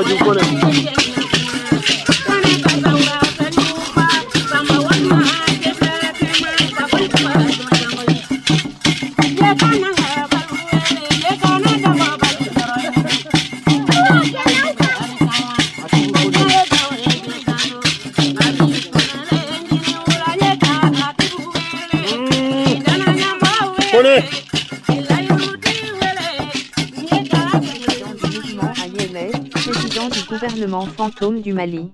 Aju kone. Président du gouvernement fantôme du Mali.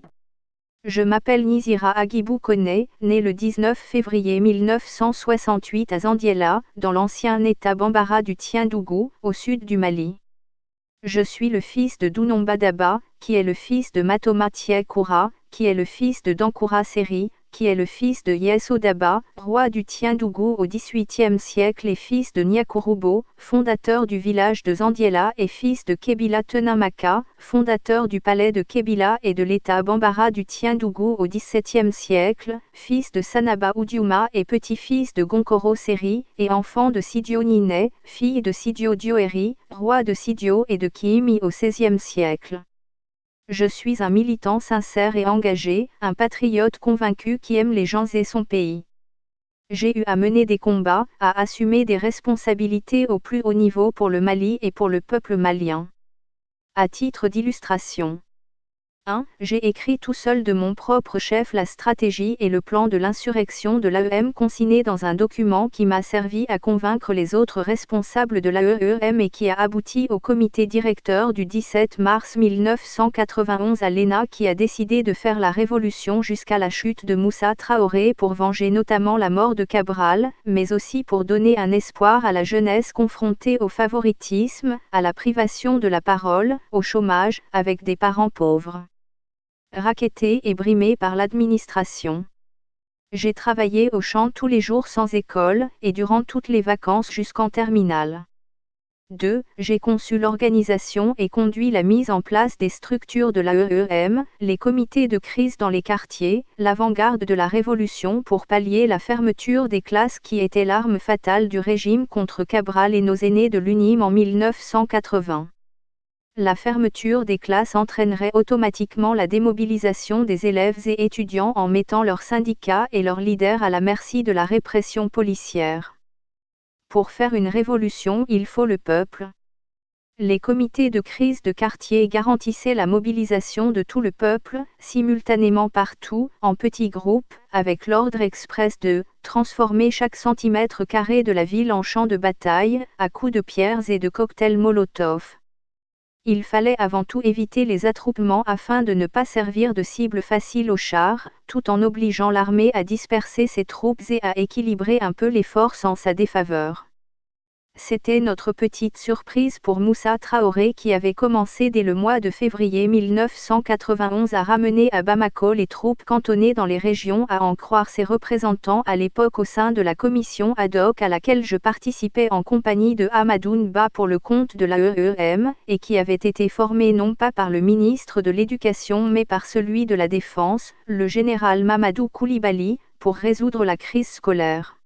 Je m'appelle Nizira Agibou Kone, né le 19 février 1968 à Zandiela, dans l'ancien État Bambara du Tiendougou, au sud du Mali. Je suis le fils de Dounomba Daba, qui est le fils de Matoma Koura, qui est le fils de Dankoura Seri, qui est le fils de Yesso Daba, roi du Tiendougou au XVIIIe siècle et fils de Nyakurubo, fondateur du village de Zandiela et fils de Kebila Tenamaka, fondateur du palais de Kebila et de l'état Bambara du Tiendougou au XVIIe siècle, fils de Sanaba Oudiuma et petit-fils de Gonkoro Seri, et enfant de Sidio Nine, fille de Sidio Dioeri, roi de Sidio et de Kiimi au XVIe siècle. Je suis un militant sincère et engagé, un patriote convaincu qui aime les gens et son pays. J'ai eu à mener des combats, à assumer des responsabilités au plus haut niveau pour le Mali et pour le peuple malien. À titre d'illustration. 1. J'ai écrit tout seul de mon propre chef la stratégie et le plan de l'insurrection de l'AEM consigné dans un document qui m'a servi à convaincre les autres responsables de l'AEM et qui a abouti au comité directeur du 17 mars 1991 à l'ENA qui a décidé de faire la révolution jusqu'à la chute de Moussa Traoré pour venger notamment la mort de Cabral, mais aussi pour donner un espoir à la jeunesse confrontée au favoritisme, à la privation de la parole, au chômage, avec des parents pauvres. Racketté et brimé par l'administration. J'ai travaillé au champ tous les jours sans école, et durant toutes les vacances jusqu'en terminale. 2. J'ai conçu l'organisation et conduit la mise en place des structures de l'AEM, les comités de crise dans les quartiers, l'avant-garde de la révolution pour pallier la fermeture des classes qui était l'arme fatale du régime contre Cabral et nos aînés de l'UNIM en 1980. La fermeture des classes entraînerait automatiquement la démobilisation des élèves et étudiants en mettant leurs syndicats et leurs leaders à la merci de la répression policière. Pour faire une révolution, il faut le peuple. Les comités de crise de quartier garantissaient la mobilisation de tout le peuple, simultanément partout, en petits groupes, avec l'ordre express de transformer chaque centimètre carré de la ville en champ de bataille, à coups de pierres et de cocktails Molotov. Il fallait avant tout éviter les attroupements afin de ne pas servir de cible facile aux chars, tout en obligeant l'armée à disperser ses troupes et à équilibrer un peu les forces en sa défaveur. C'était notre petite surprise pour Moussa Traoré qui avait commencé dès le mois de février 1991 à ramener à Bamako les troupes cantonnées dans les régions à en croire ses représentants à l'époque au sein de la commission ad hoc à laquelle je participais en compagnie de Amadou Nba pour le compte de l'AEM, et qui avait été formée non pas par le ministre de l'Éducation mais par celui de la Défense, le général Mamadou Koulibaly, pour résoudre la crise scolaire.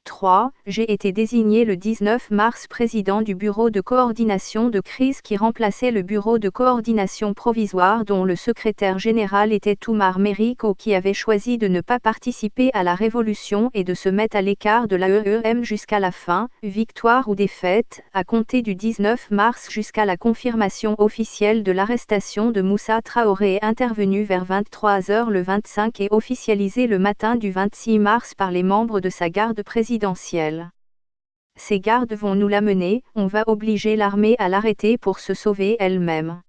3. J'ai été désigné le 19 mars président du bureau de coordination de crise qui remplaçait le bureau de coordination provisoire dont le secrétaire général était Toumar Meriko qui avait choisi de ne pas participer à la révolution et de se mettre à l'écart de l'AEM jusqu'à la fin, victoire ou défaite, à compter du 19 mars jusqu'à la confirmation officielle de l'arrestation de Moussa Traoré intervenue vers 23h le 25 et officialisée le matin du 26 mars par les membres de sa garde présidentielle. Ces gardes vont nous l'amener, on va obliger l'armée à l'arrêter pour se sauver elle-même.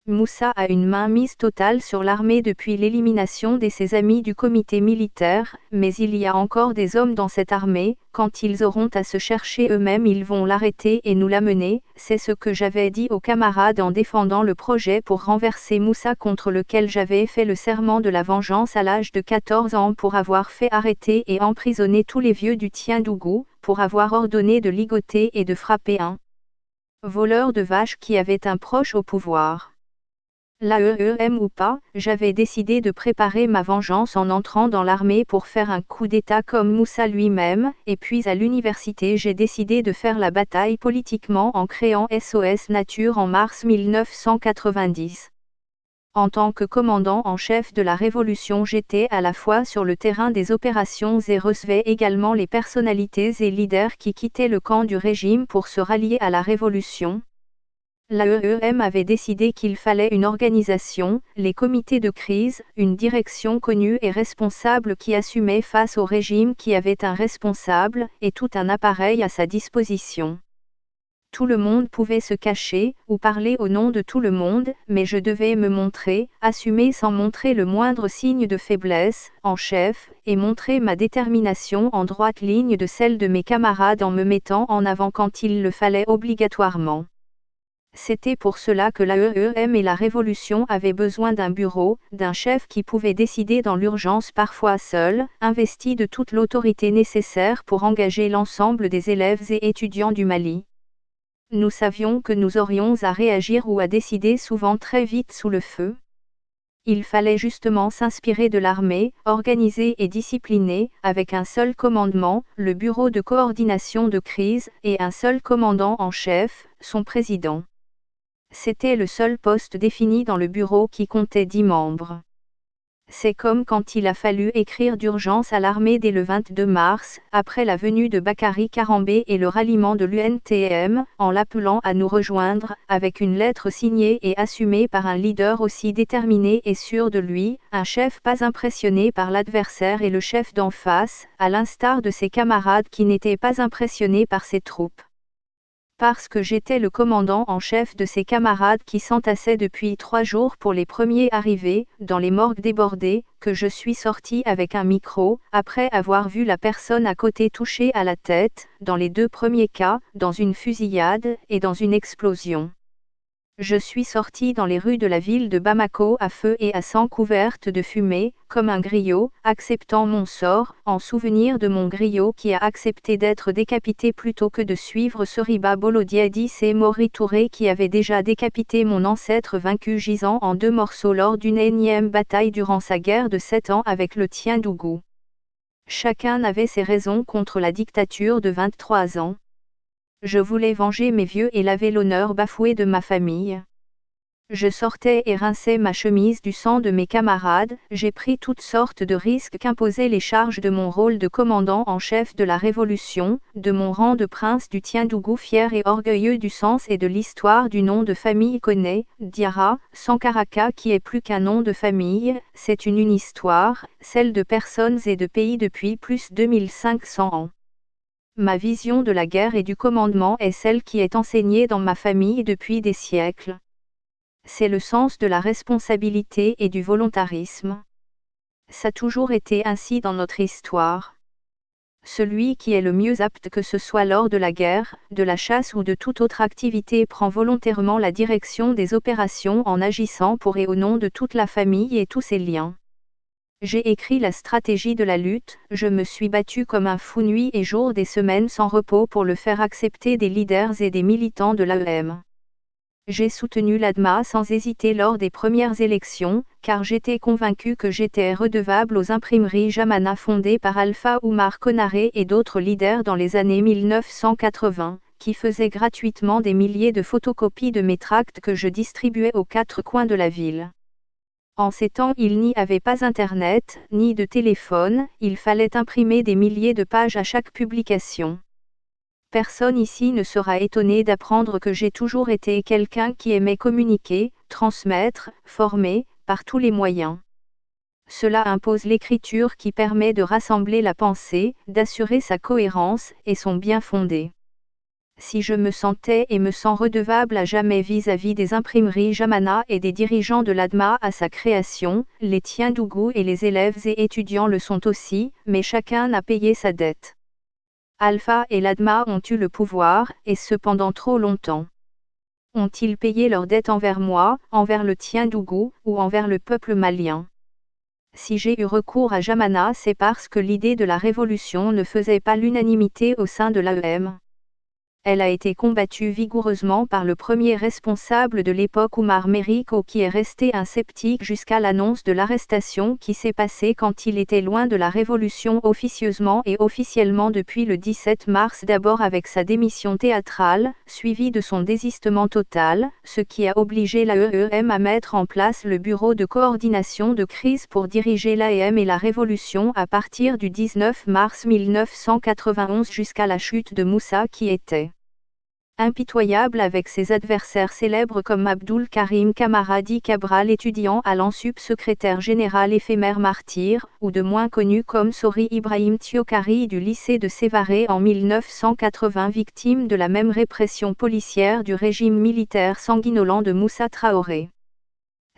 Moussa a une mainmise totale sur l'armée depuis l'élimination de ses amis du comité militaire, mais il y a encore des hommes dans cette armée, quand ils auront à se chercher eux-mêmes ils vont l'arrêter et nous l'amener, c'est ce que j'avais dit aux camarades en défendant le projet pour renverser Moussa contre lequel j'avais fait le serment de la vengeance à l'âge de 14 ans pour avoir fait arrêter et emprisonner tous les vieux du Tiendougou, pour avoir ordonné de ligoter et de frapper un voleur de vaches qui avait un proche au pouvoir. L'AEM ou pas, j'avais décidé de préparer ma vengeance en entrant dans l'armée pour faire un coup d'État comme Moussa lui-même, et puis à l'université j'ai décidé de faire la bataille politiquement en créant SOS Nature en mars 1990. En tant que commandant en chef de la Révolution, j'étais à la fois sur le terrain des opérations et recevais également les personnalités et leaders qui quittaient le camp du régime pour se rallier à la Révolution. L'AEM avait décidé qu'il fallait une organisation, les comités de crise, une direction connue et responsable qui assumait face au régime qui avait un responsable, et tout un appareil à sa disposition. Tout le monde pouvait se cacher, ou parler au nom de tout le monde, mais je devais me montrer, assumer sans montrer le moindre signe de faiblesse, en chef, et montrer ma détermination en droite ligne de celle de mes camarades en me mettant en avant quand il le fallait obligatoirement. C'était pour cela que l'AEM et la Révolution avaient besoin d'un bureau, d'un chef qui pouvait décider dans l'urgence parfois seul, investi de toute l'autorité nécessaire pour engager l'ensemble des élèves et étudiants du Mali. Nous savions que nous aurions à réagir ou à décider souvent très vite sous le feu. Il fallait justement s'inspirer de l'armée, organisée et disciplinée, avec un seul commandement, le bureau de coordination de crise, et un seul commandant en chef, son président. C'était le seul poste défini dans le bureau qui comptait 10 membres. C'est comme quand il a fallu écrire d'urgence à l'armée dès le 22 mars, après la venue de Bakary Karambé et le ralliement de l'UNTM, en l'appelant à nous rejoindre, avec une lettre signée et assumée par un leader aussi déterminé et sûr de lui, un chef pas impressionné par l'adversaire et le chef d'en face, à l'instar de ses camarades qui n'étaient pas impressionnés par ses troupes. Parce que j'étais le commandant en chef de ces camarades qui s'entassaient depuis 3 jours pour les premiers arrivés, dans les morgues débordées, que je suis sorti avec un micro, après avoir vu la personne à côté touchée à la tête, dans les 2 premiers cas, dans une fusillade, et dans une explosion. Je suis sorti dans les rues de la ville de Bamako à feu et à sang couverte de fumée, comme un griot, acceptant mon sort, en souvenir de mon griot qui a accepté d'être décapité plutôt que de suivre Soriba Bolodiadis et Mori Touré qui avait déjà décapité mon ancêtre vaincu gisant en 2 morceaux lors d'une énième bataille durant sa guerre de 7 ans avec le Tiendougou. Chacun avait ses raisons contre la dictature de 23 ans. Je voulais venger mes vieux et laver l'honneur bafoué de ma famille. Je sortais et rinçais ma chemise du sang de mes camarades, j'ai pris toutes sortes de risques qu'imposaient les charges de mon rôle de commandant en chef de la Révolution, de mon rang de prince du Tiendougou fier et orgueilleux du sens et de l'histoire du nom de famille Koné, Diarra, Sankaraka qui est plus qu'un nom de famille, c'est une histoire, celle de personnes et de pays depuis plus de 2500 ans. Ma vision de la guerre et du commandement est celle qui est enseignée dans ma famille depuis des siècles. C'est le sens de la responsabilité et du volontarisme. Ça a toujours été ainsi dans notre histoire. Celui qui est le mieux apte que ce soit lors de la guerre, de la chasse ou de toute autre activité prend volontairement la direction des opérations en agissant pour et au nom de toute la famille et tous ses liens. J'ai écrit la stratégie de la lutte, je me suis battu comme un fou nuit et jour des semaines sans repos pour le faire accepter des leaders et des militants de l'AEM. J'ai soutenu l'ADMA sans hésiter lors des premières élections, car j'étais convaincu que j'étais redevable aux imprimeries Jamana fondées par Alpha Oumar Konaré et d'autres leaders dans les années 1980, qui faisaient gratuitement des milliers de photocopies de mes tracts que je distribuais aux 4 coins de la ville. En ces temps il n'y avait pas Internet, ni de téléphone, il fallait imprimer des milliers de pages à chaque publication. Personne ici ne sera étonné d'apprendre que j'ai toujours été quelqu'un qui aimait communiquer, transmettre, former, par tous les moyens. Cela impose l'écriture qui permet de rassembler la pensée, d'assurer sa cohérence et son bien fondé. Si je me sentais et me sens redevable à jamais vis-à-vis des imprimeries Jamana et des dirigeants de l'ADMA à sa création, les Tiendougou et les élèves et étudiants le sont aussi, mais chacun a payé sa dette. Alpha et l'ADMA ont eu le pouvoir, et cependant trop longtemps. Ont-ils payé leur dette envers moi, envers le Tiendougou, ou envers le peuple malien? Si j'ai eu recours à Jamana, c'est parce que l'idée de la révolution ne faisait pas l'unanimité au sein de l'AEM. Elle a été combattue vigoureusement par le premier responsable de l'époque Oumar Meriko qui est resté un sceptique jusqu'à l'annonce de l'arrestation qui s'est passée quand il était loin de la révolution officieusement et officiellement depuis le 17 mars d'abord avec sa démission théâtrale, suivie de son désistement total, ce qui a obligé l'AEM à mettre en place le bureau de coordination de crise pour diriger l'AEM et la révolution à partir du 19 mars 1991 jusqu'à la chute de Moussa qui était impitoyable avec ses adversaires célèbres comme Abdul Karim Kamaradi Cabral étudiant à l'ANSUP secrétaire général éphémère martyr, ou de moins connu comme Sori Ibrahim Thiokari du lycée de Sévaré en 1980 victime de la même répression policière du régime militaire sanguinolent de Moussa Traoré.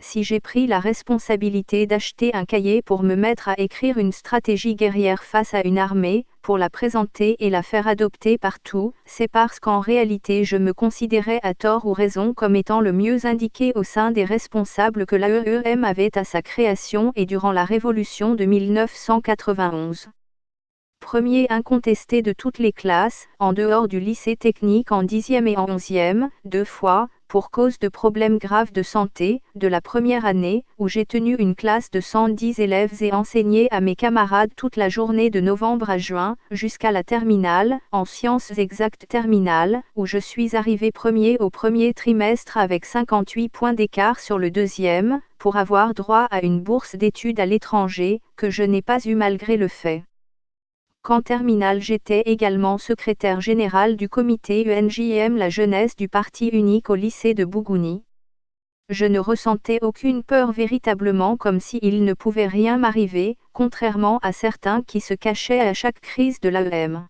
Si j'ai pris la responsabilité d'acheter un cahier pour me mettre à écrire une stratégie guerrière face à une armée, pour la présenter et la faire adopter partout, c'est parce qu'en réalité je me considérais à tort ou raison comme étant le mieux indiqué au sein des responsables que l'AEM avait à sa création et durant la révolution de 1991. Premier incontesté de toutes les classes, en dehors du lycée technique en 10e et en 11e, 2 fois, pour cause de problèmes graves de santé, de la première année, où j'ai tenu une classe de 110 élèves et enseigné à mes camarades toute la journée de novembre à juin, jusqu'à la terminale, en sciences exactes terminale, où je suis arrivé premier au premier trimestre avec 58 points d'écart sur le deuxième, pour avoir droit à une bourse d'études à l'étranger, que je n'ai pas eu malgré le fait qu'en terminale j'étais également secrétaire général du comité UNJM la jeunesse du parti unique au lycée de Bougouni. Je ne ressentais aucune peur véritablement comme s'il ne pouvait rien m'arriver, contrairement à certains qui se cachaient à chaque crise de l'AEM.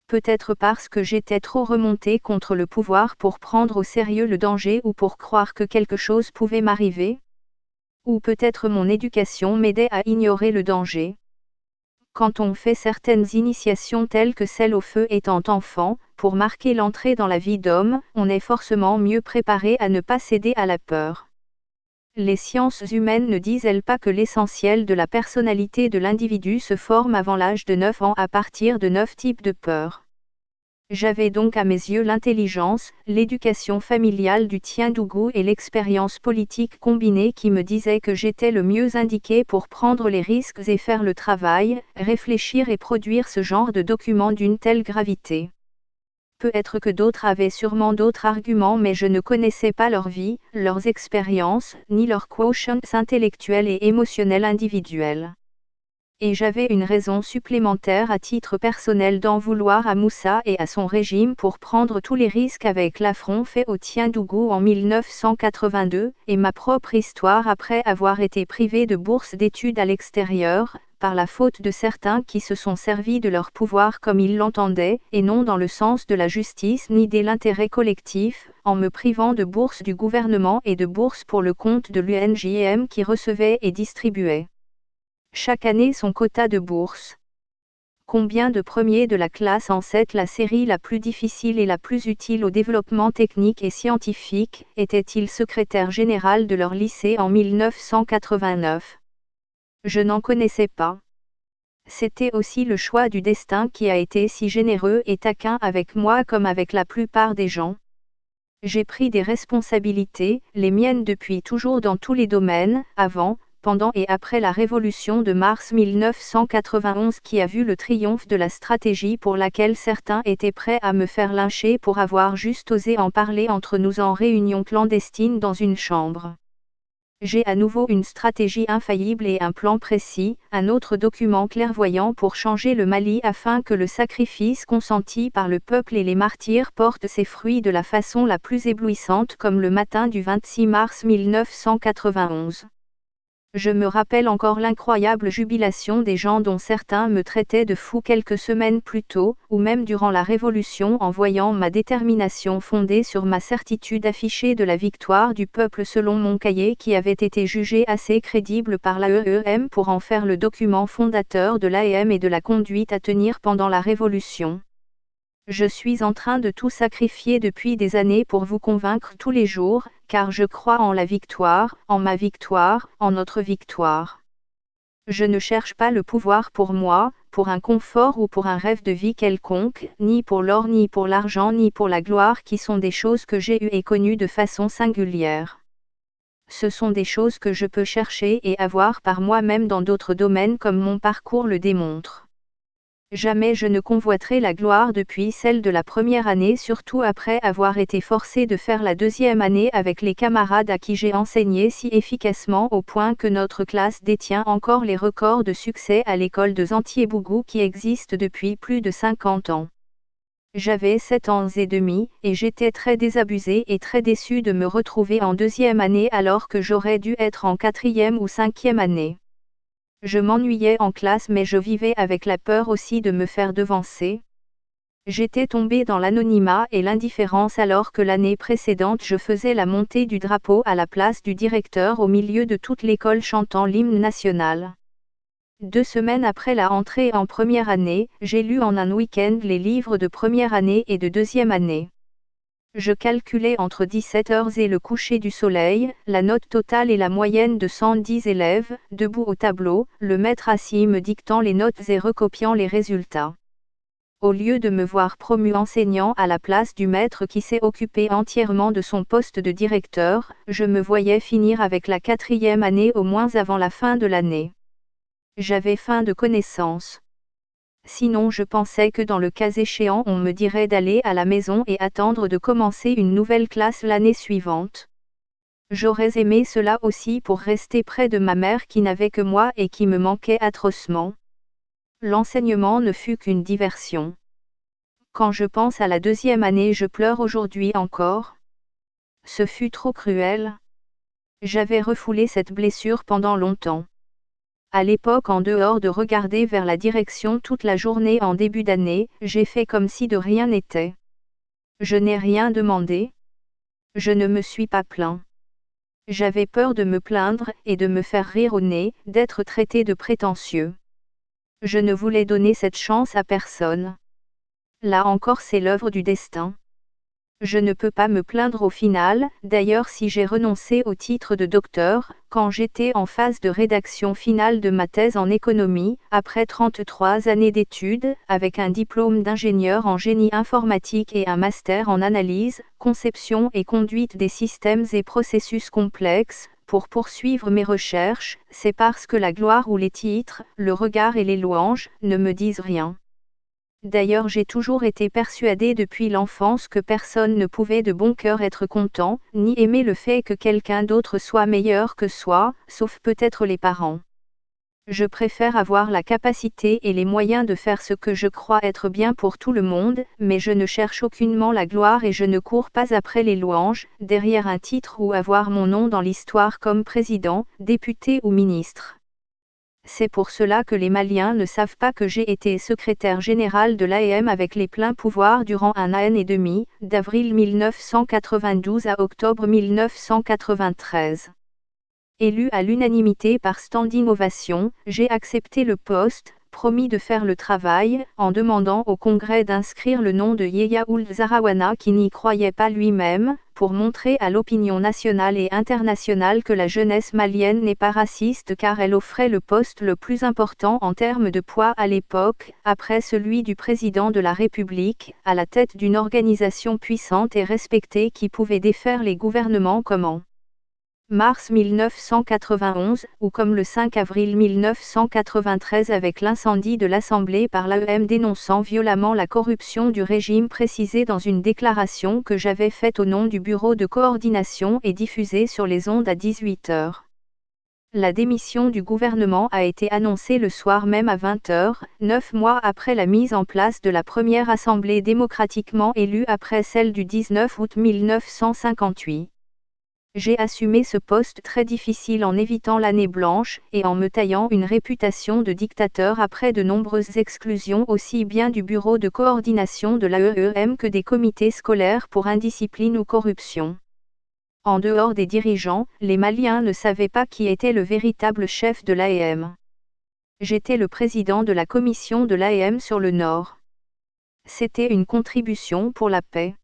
Peut-être parce que j'étais trop remonté contre le pouvoir pour prendre au sérieux le danger ou pour croire que quelque chose pouvait m'arriver. Ou peut-être mon éducation m'aidait à ignorer le danger. Quand on fait certaines initiations telles que celle au feu étant enfant, pour marquer l'entrée dans la vie d'homme, on est forcément mieux préparé à ne pas céder à la peur. Les sciences humaines ne disent-elles pas que l'essentiel de la personnalité de l'individu se forme avant l'âge de 9 ans à partir de 9 types de peurs? J'avais donc à mes yeux l'intelligence, l'éducation familiale du Tiendougou et l'expérience politique combinée qui me disaient que j'étais le mieux indiqué pour prendre les risques et faire le travail, réfléchir et produire ce genre de document d'une telle gravité. Peut-être que d'autres avaient sûrement d'autres arguments mais je ne connaissais pas leur vie, leurs expériences, ni leurs quotients intellectuels et émotionnels individuels. Et j'avais une raison supplémentaire à titre personnel d'en vouloir à Moussa et à son régime pour prendre tous les risques avec l'affront fait au Tiendougou en 1982, et ma propre histoire après avoir été privé de bourse d'études à l'extérieur, par la faute de certains qui se sont servis de leur pouvoir comme ils l'entendaient, et non dans le sens de la justice ni de l'intérêt collectif, en me privant de bourse du gouvernement et de bourse pour le compte de l'UNJM qui recevait et distribuait chaque année son quota de bourse. Combien de premiers de la classe en la série la plus difficile et la plus utile au développement technique et scientifique, étaient-ils secrétaire général de leur lycée en 1989? Je n'en connaissais pas. C'était aussi le choix du destin qui a été si généreux et taquin avec moi comme avec la plupart des gens. J'ai pris des responsabilités, les miennes depuis toujours dans tous les domaines, avant, pendant et après la révolution de mars 1991 qui a vu le triomphe de la stratégie pour laquelle certains étaient prêts à me faire lyncher pour avoir juste osé en parler entre nous en réunion clandestine dans une chambre. J'ai à nouveau une stratégie infaillible et un plan précis, un autre document clairvoyant pour changer le Mali afin que le sacrifice consenti par le peuple et les martyrs porte ses fruits de la façon la plus éblouissante comme le matin du 26 mars 1991. Je me rappelle encore l'incroyable jubilation des gens dont certains me traitaient de fou quelques semaines plus tôt, ou même durant la Révolution en voyant ma détermination fondée sur ma certitude affichée de la victoire du peuple selon mon cahier qui avait été jugé assez crédible par l'AEM pour en faire le document fondateur de l'AEM et de la conduite à tenir pendant la Révolution. Je suis en train de tout sacrifier depuis des années pour vous convaincre tous les jours, car je crois en la victoire, en ma victoire, en notre victoire. Je ne cherche pas le pouvoir pour moi, pour un confort ou pour un rêve de vie quelconque, ni pour l'or ni pour l'argent ni pour la gloire qui sont des choses que j'ai eues et connues de façon singulière. Ce sont des choses que je peux chercher et avoir par moi-même dans d'autres domaines comme mon parcours le démontre. Jamais je ne convoiterai la gloire depuis celle de la première année, surtout après avoir été forcé de faire la deuxième année avec les camarades à qui j'ai enseigné si efficacement au point que notre classe détient encore les records de succès à l'école de Zantiebougou qui existe depuis plus de 50 ans. J'avais 7 ans et demi, et j'étais très désabusé et très déçu de me retrouver en deuxième année alors que j'aurais dû être en quatrième ou cinquième année. Je m'ennuyais en classe mais je vivais avec la peur aussi de me faire devancer. J'étais tombé dans l'anonymat et l'indifférence alors que l'année précédente je faisais la montée du drapeau à la place du directeur au milieu de toute l'école chantant l'hymne national. 2 semaines après la entrée en première année, j'ai lu en un week-end les livres de première année et de deuxième année. Je calculais entre 17 heures et le coucher du soleil, la note totale et la moyenne de 110 élèves, debout au tableau, le maître assis me dictant les notes et recopiant les résultats. Au lieu de me voir promu enseignant à la place du maître qui s'est occupé entièrement de son poste de directeur, je me voyais finir avec la quatrième année au moins avant la fin de l'année. J'avais faim de connaissances. Sinon je pensais que dans le cas échéant on me dirait d'aller à la maison et attendre de commencer une nouvelle classe l'année suivante. J'aurais aimé cela aussi pour rester près de ma mère qui n'avait que moi et qui me manquait atrocement. L'enseignement ne fut qu'une diversion. Quand je pense à la deuxième année je pleure aujourd'hui encore. Ce fut trop cruel. J'avais refoulé cette blessure pendant longtemps. À l'époque, en dehors de regarder vers la direction toute la journée en début d'année, j'ai fait comme si de rien n'était. Je n'ai rien demandé. Je ne me suis pas plaint. J'avais peur de me plaindre et de me faire rire au nez, d'être traité de prétentieux. Je ne voulais donner cette chance à personne. Là encore, c'est l'œuvre du destin. Je ne peux pas me plaindre au final, d'ailleurs si j'ai renoncé au titre de docteur, quand j'étais en phase de rédaction finale de ma thèse en économie, après 33 années d'études, avec un diplôme d'ingénieur en génie informatique et un master en analyse, conception et conduite des systèmes et processus complexes, pour poursuivre mes recherches, c'est parce que la gloire ou les titres, le regard et les louanges, ne me disent rien. D'ailleurs j'ai toujours été persuadée depuis l'enfance que personne ne pouvait de bon cœur être content, ni aimer le fait que quelqu'un d'autre soit meilleur que soi, sauf peut-être les parents. Je préfère avoir la capacité et les moyens de faire ce que je crois être bien pour tout le monde, mais je ne cherche aucunement la gloire et je ne cours pas après les louanges, derrière un titre ou avoir mon nom dans l'histoire comme président, député ou ministre. C'est pour cela que les Maliens ne savent pas que j'ai été secrétaire général de l'AEM avec les pleins pouvoirs durant un an et demi, d'avril 1992 à octobre 1993. Élu à l'unanimité par standing ovation, j'ai accepté le poste, promis de faire le travail, en demandant au Congrès d'inscrire le nom de Yehia Ould Zarawana qui n'y croyait pas lui-même, pour montrer à l'opinion nationale et internationale que la jeunesse malienne n'est pas raciste car elle offrait le poste le plus important en termes de poids à l'époque, après celui du président de la République, à la tête d'une organisation puissante et respectée qui pouvait défaire les gouvernements comme en mars 1991, ou comme le 5 avril 1993 avec l'incendie de l'Assemblée par l'AEM dénonçant violemment la corruption du régime précisé dans une déclaration que j'avais faite au nom du Bureau de coordination et diffusée sur les ondes à 18 h. La démission du gouvernement a été annoncée le soir même à 20 h, 9 mois après la mise en place de la première Assemblée démocratiquement élue après celle du 19 août 1958. J'ai assumé ce poste très difficile en évitant l'année blanche et en me taillant une réputation de dictateur après de nombreuses exclusions aussi bien du bureau de coordination de l'AEM que des comités scolaires pour indiscipline ou corruption. En dehors des dirigeants, les Maliens ne savaient pas qui était le véritable chef de l'AEM. J'étais le président de la commission de l'AEM sur le Nord. C'était une contribution pour la paix.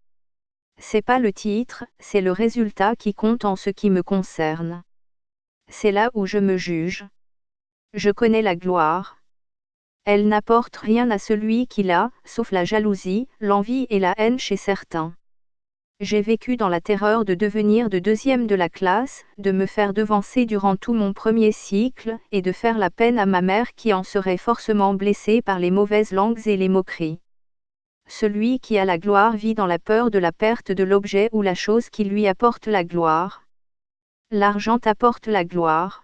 C'est pas le titre, c'est le résultat qui compte en ce qui me concerne. C'est là où je me juge. Je connais la gloire. Elle n'apporte rien à celui qui l'a, sauf la jalousie, l'envie et la haine chez certains. J'ai vécu dans la terreur de devenir de deuxième de la classe, de me faire devancer durant tout mon premier cycle, et de faire la peine à ma mère qui en serait forcément blessée par les mauvaises langues et les moqueries. Celui qui a la gloire vit dans la peur de la perte de l'objet ou la chose qui lui apporte la gloire. L'argent apporte la gloire.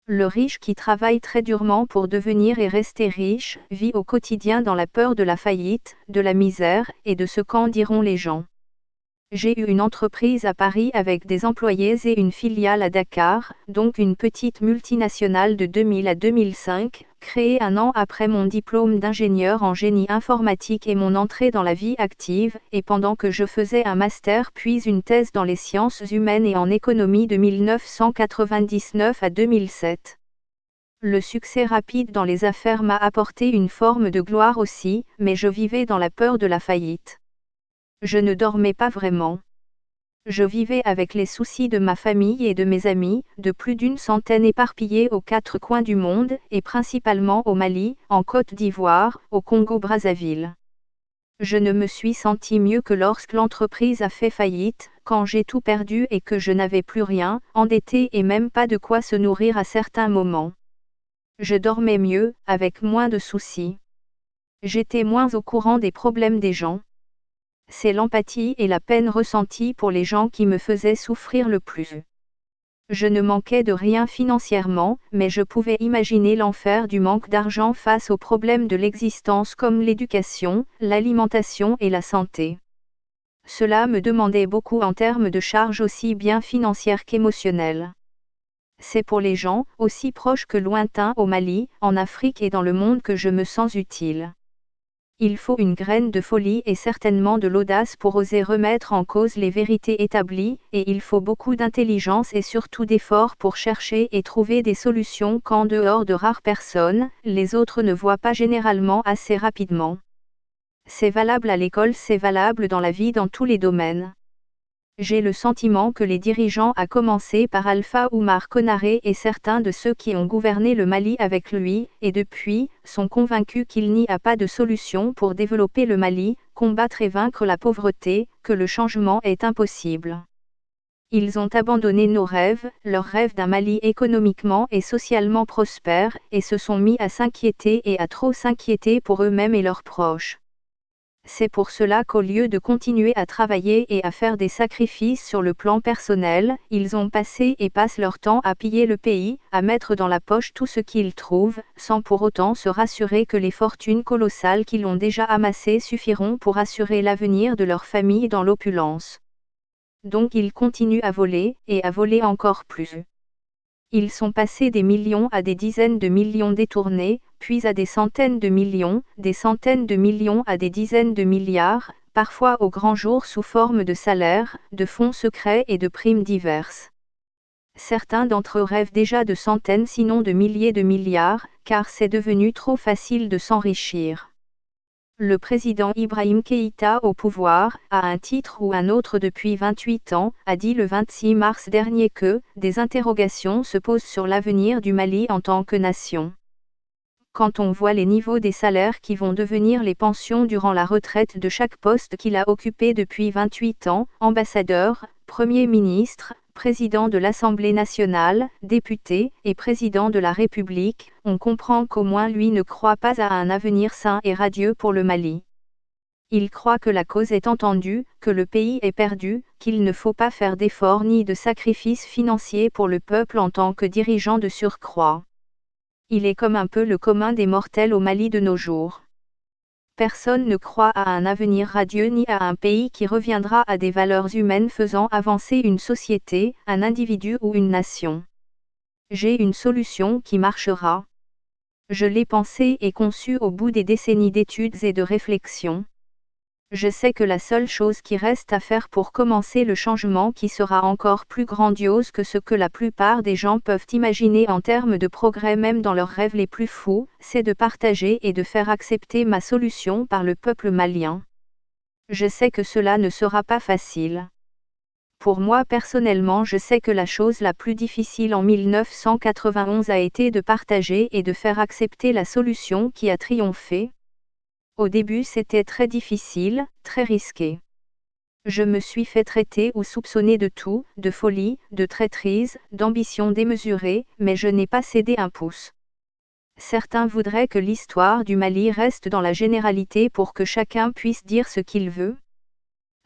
Le riche qui travaille très durement pour devenir et rester riche, vit au quotidien dans la peur de la faillite, de la misère, et de ce qu'en diront les gens. J'ai eu une entreprise à Paris avec des employés et une filiale à Dakar, donc une petite multinationale de 2000 à 2005, créée un an après mon diplôme d'ingénieur en génie informatique et mon entrée dans la vie active, et pendant que je faisais un master puis une thèse dans les sciences humaines et en économie de 1999 à 2007. Le succès rapide dans les affaires m'a apporté une forme de gloire aussi, mais je vivais dans la peur de la faillite. Je ne dormais pas vraiment. Je vivais avec les soucis de ma famille et de mes amis, de plus d'une centaine éparpillés aux quatre coins du monde, et principalement au Mali, en Côte d'Ivoire, au Congo-Brazzaville. Je ne me suis senti mieux que lorsque l'entreprise a fait faillite, quand j'ai tout perdu et que je n'avais plus rien, endetté et même pas de quoi se nourrir à certains moments. Je dormais mieux, avec moins de soucis. J'étais moins au courant des problèmes des gens. C'est l'empathie et la peine ressentie pour les gens qui me faisaient souffrir le plus. Je ne manquais de rien financièrement, mais je pouvais imaginer l'enfer du manque d'argent face aux problèmes de l'existence comme l'éducation, l'alimentation et la santé. Cela me demandait beaucoup en termes de charges aussi bien financières qu'émotionnelles. C'est pour les gens, aussi proches que lointains au Mali, en Afrique et dans le monde que je me sens utile. Il faut une graine de folie et certainement de l'audace pour oser remettre en cause les vérités établies, et il faut beaucoup d'intelligence et surtout d'efforts pour chercher et trouver des solutions qu'en dehors de rares personnes, les autres ne voient pas généralement assez rapidement. C'est valable à l'école, c'est valable dans la vie dans tous les domaines. J'ai le sentiment que les dirigeants, à commencer par Alpha Oumar Konaré et certains de ceux qui ont gouverné le Mali avec lui, et depuis, sont convaincus qu'il n'y a pas de solution pour développer le Mali, combattre et vaincre la pauvreté, que le changement est impossible. Ils ont abandonné nos rêves, leurs rêves d'un Mali économiquement et socialement prospère, et se sont mis à s'inquiéter et à trop s'inquiéter pour eux-mêmes et leurs proches. C'est pour cela qu'au lieu de continuer à travailler et à faire des sacrifices sur le plan personnel, ils ont passé et passent leur temps à piller le pays, à mettre dans la poche tout ce qu'ils trouvent, sans pour autant se rassurer que les fortunes colossales qu'ils ont déjà amassées suffiront pour assurer l'avenir de leur famille dans l'opulence. Donc ils continuent à voler, et à voler encore plus. Ils sont passés des millions à des dizaines de millions détournés, puis à des centaines de millions à des dizaines de milliards, parfois au grand jour sous forme de salaires, de fonds secrets et de primes diverses. Certains d'entre eux rêvent déjà de centaines sinon de milliers de milliards, car c'est devenu trop facile de s'enrichir. Le président Ibrahim Keïta au pouvoir, à un titre ou un autre depuis 28 ans, a dit le 26 mars dernier que « des interrogations se posent sur l'avenir du Mali en tant que nation ». Quand on voit les niveaux des salaires qui vont devenir les pensions durant la retraite de chaque poste qu'il a occupé depuis 28 ans, ambassadeur, Premier ministre, président de l'Assemblée nationale, député et président de la République, on comprend qu'au moins lui ne croit pas à un avenir sain et radieux pour le Mali. Il croit que la cause est entendue, que le pays est perdu, qu'il ne faut pas faire d'efforts ni de sacrifices financiers pour le peuple en tant que dirigeant de surcroît. Il est comme un peu le commun des mortels au Mali de nos jours. Personne ne croit à un avenir radieux ni à un pays qui reviendra à des valeurs humaines faisant avancer une société, un individu ou une nation. J'ai une solution qui marchera. Je l'ai pensée et conçue au bout des décennies d'études et de réflexions. Je sais que la seule chose qui reste à faire pour commencer le changement qui sera encore plus grandiose que ce que la plupart des gens peuvent imaginer en termes de progrès même dans leurs rêves les plus fous, c'est de partager et de faire accepter ma solution par le peuple malien. Je sais que cela ne sera pas facile. Pour moi personnellement, je sais que la chose la plus difficile en 1991 a été de partager et de faire accepter la solution qui a triomphé. Au début c'était très difficile, très risqué. Je me suis fait traiter ou soupçonner de tout, de folie, de traîtrise, d'ambition démesurée, mais je n'ai pas cédé un pouce. Certains voudraient que l'histoire du Mali reste dans la généralité pour que chacun puisse dire ce qu'il veut.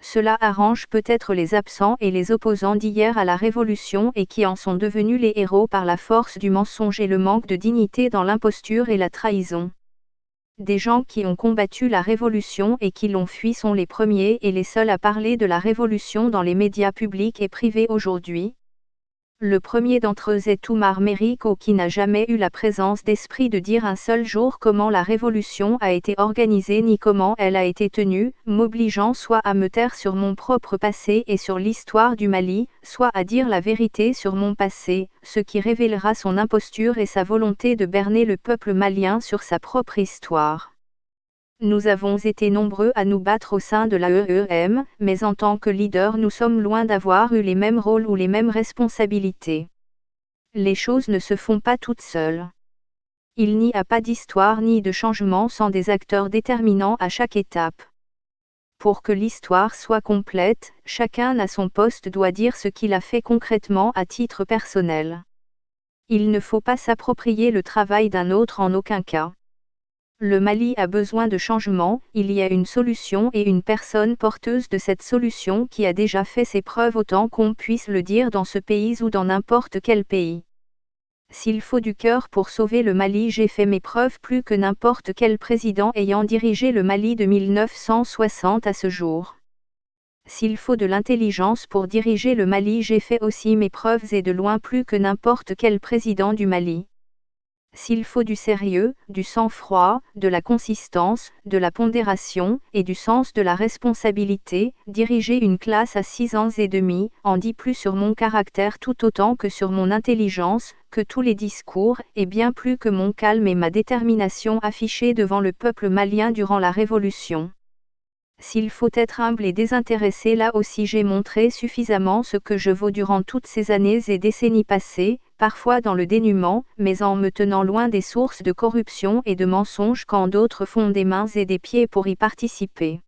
Cela arrange peut-être les absents et les opposants d'hier à la Révolution et qui en sont devenus les héros par la force du mensonge et le manque de dignité dans l'imposture et la trahison. Des gens qui ont combattu la Révolution et qui l'ont fui sont les premiers et les seuls à parler de la Révolution dans les médias publics et privés aujourd'hui. Le premier d'entre eux est Oumar Meriko qui n'a jamais eu la présence d'esprit de dire un seul jour comment la révolution a été organisée ni comment elle a été tenue, m'obligeant soit à me taire sur mon propre passé et sur l'histoire du Mali, soit à dire la vérité sur mon passé, ce qui révélera son imposture et sa volonté de berner le peuple malien sur sa propre histoire. Nous avons été nombreux à nous battre au sein de l'AEM, mais en tant que leader nous sommes loin d'avoir eu les mêmes rôles ou les mêmes responsabilités. Les choses ne se font pas toutes seules. Il n'y a pas d'histoire ni de changement sans des acteurs déterminants à chaque étape. Pour que l'histoire soit complète, chacun à son poste doit dire ce qu'il a fait concrètement à titre personnel. Il ne faut pas s'approprier le travail d'un autre en aucun cas. Le Mali a besoin de changement, il y a une solution et une personne porteuse de cette solution qui a déjà fait ses preuves autant qu'on puisse le dire dans ce pays ou dans n'importe quel pays. S'il faut du cœur pour sauver le Mali, j'ai fait mes preuves plus que n'importe quel président ayant dirigé le Mali de 1960 à ce jour. S'il faut de l'intelligence pour diriger le Mali, j'ai fait aussi mes preuves et de loin plus que n'importe quel président du Mali. S'il faut du sérieux, du sang-froid, de la consistance, de la pondération, et du sens de la responsabilité, diriger une classe à 6 ans et demi, en dit plus sur mon caractère tout autant que sur mon intelligence, que tous les discours, et bien plus que mon calme et ma détermination affichés devant le peuple malien durant la Révolution. S'il faut être humble et désintéressé, là aussi j'ai montré suffisamment ce que je vaux durant toutes ces années et décennies passées, parfois dans le dénuement, mais en me tenant loin des sources de corruption et de mensonges quand d'autres font des mains et des pieds pour y participer.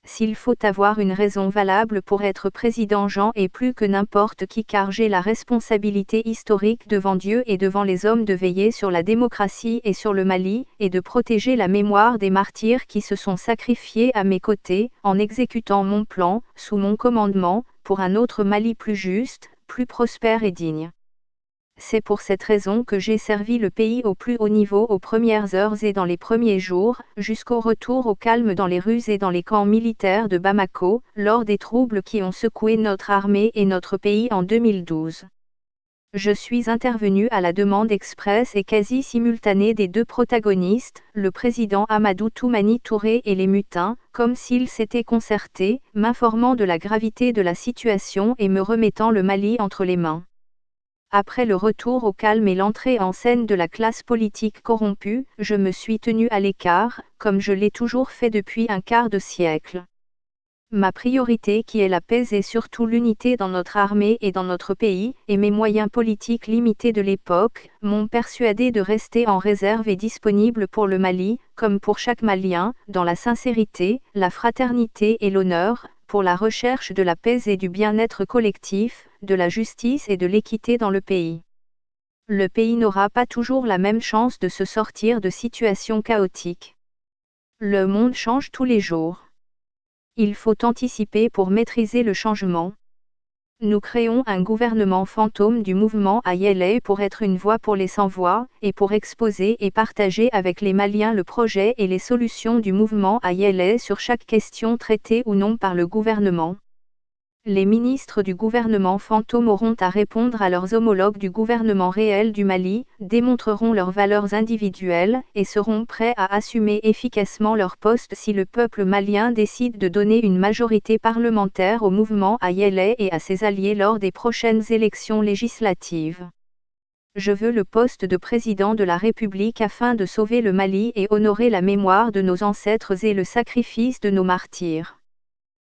S'il faut avoir une raison valable pour être président, j'en ai plus que n'importe qui, car j'ai la responsabilité historique devant Dieu et devant les hommes de veiller sur la démocratie et sur le Mali, et de protéger la mémoire des martyrs qui se sont sacrifiés à mes côtés, en exécutant mon plan, sous mon commandement, pour un autre Mali plus juste, plus prospère et digne. C'est pour cette raison que j'ai servi le pays au plus haut niveau aux premières heures et dans les premiers jours, jusqu'au retour au calme dans les rues et dans les camps militaires de Bamako, lors des troubles qui ont secoué notre armée et notre pays en 2012. Je suis intervenu à la demande expresse et quasi simultanée des deux protagonistes, le président Amadou Toumani Touré et les mutins, comme s'ils s'étaient concertés, m'informant de la gravité de la situation et me remettant le Mali entre les mains. Après le retour au calme et l'entrée en scène de la classe politique corrompue, je me suis tenu à l'écart, comme je l'ai toujours fait depuis un quart de siècle. Ma priorité qui est la paix et surtout l'unité dans notre armée et dans notre pays, et mes moyens politiques limités de l'époque, m'ont persuadé de rester en réserve et disponible pour le Mali, comme pour chaque Malien, dans la sincérité, la fraternité et l'honneur, pour la recherche de la paix et du bien-être collectif, de la justice et de l'équité dans le pays. Le pays n'aura pas toujours la même chance de se sortir de situations chaotiques. Le monde change tous les jours. Il faut anticiper pour maîtriser le changement. Nous créons un gouvernement fantôme du mouvement AYELE pour être une voix pour les sans-voix, et pour exposer et partager avec les Maliens le projet et les solutions du mouvement AYELE sur chaque question traitée ou non par le gouvernement. Les ministres du gouvernement fantôme auront à répondre à leurs homologues du gouvernement réel du Mali, démontreront leurs valeurs individuelles, et seront prêts à assumer efficacement leur poste si le peuple malien décide de donner une majorité parlementaire au mouvement AYELE et à ses alliés lors des prochaines élections législatives. Je veux le poste de président de la République afin de sauver le Mali et honorer la mémoire de nos ancêtres et le sacrifice de nos martyrs.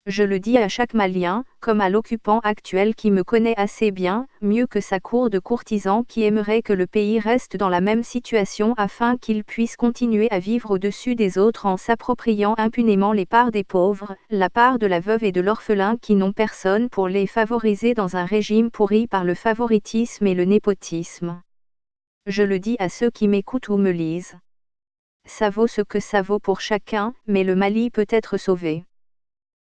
Je le dis à chaque Malien, comme à l'occupant actuel qui me connaît assez bien, mieux que sa cour de courtisans qui aimerait que le pays reste dans la même situation afin qu'il puisse continuer à vivre au-dessus des autres en s'appropriant impunément les parts des pauvres, la part de la veuve et de l'orphelin qui n'ont personne pour les favoriser dans un régime pourri par le favoritisme et le népotisme. Je le dis à ceux qui m'écoutent ou me lisent. Ça vaut ce que ça vaut pour chacun, mais le Mali peut être sauvé.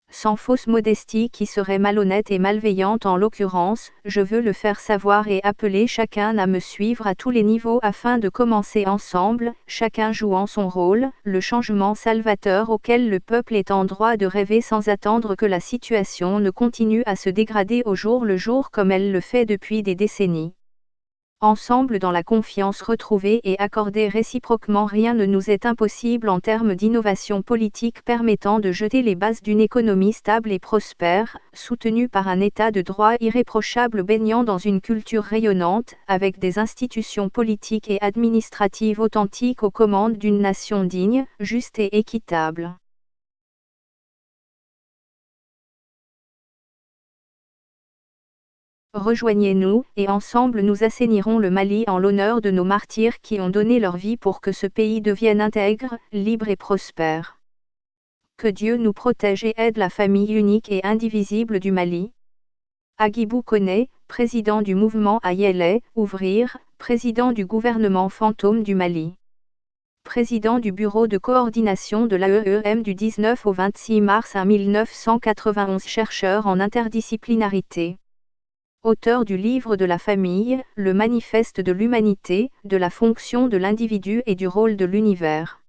Sans fausse modestie qui serait malhonnête et malveillante en l'occurrence, je veux le faire savoir et appeler chacun à me suivre à tous les niveaux afin de commencer ensemble, chacun jouant son rôle, le changement salvateur auquel le peuple est en droit de rêver sans attendre que la situation ne continue à se dégrader au jour le jour comme elle le fait depuis des décennies. Ensemble dans la confiance retrouvée et accordée réciproquement, rien ne nous est impossible en termes d'innovation politique permettant de jeter les bases d'une économie stable et prospère, soutenue par un état de droit irréprochable baignant dans une culture rayonnante, avec des institutions politiques et administratives authentiques aux commandes d'une nation digne, juste et équitable. Rejoignez-nous, et ensemble nous assainirons le Mali en l'honneur de nos martyrs qui ont donné leur vie pour que ce pays devienne intègre, libre et prospère. Que Dieu nous protège et aide la famille unique et indivisible du Mali. Agibou Koné, président du mouvement Ayélé, ouvrir, président du gouvernement fantôme du Mali. Président du bureau de coordination de l'AEEM du 19 au 26 mars 1991, chercheur en interdisciplinarité. Auteur du livre de la famille, le manifeste de l'humanité, de la fonction de l'individu et du rôle de l'univers.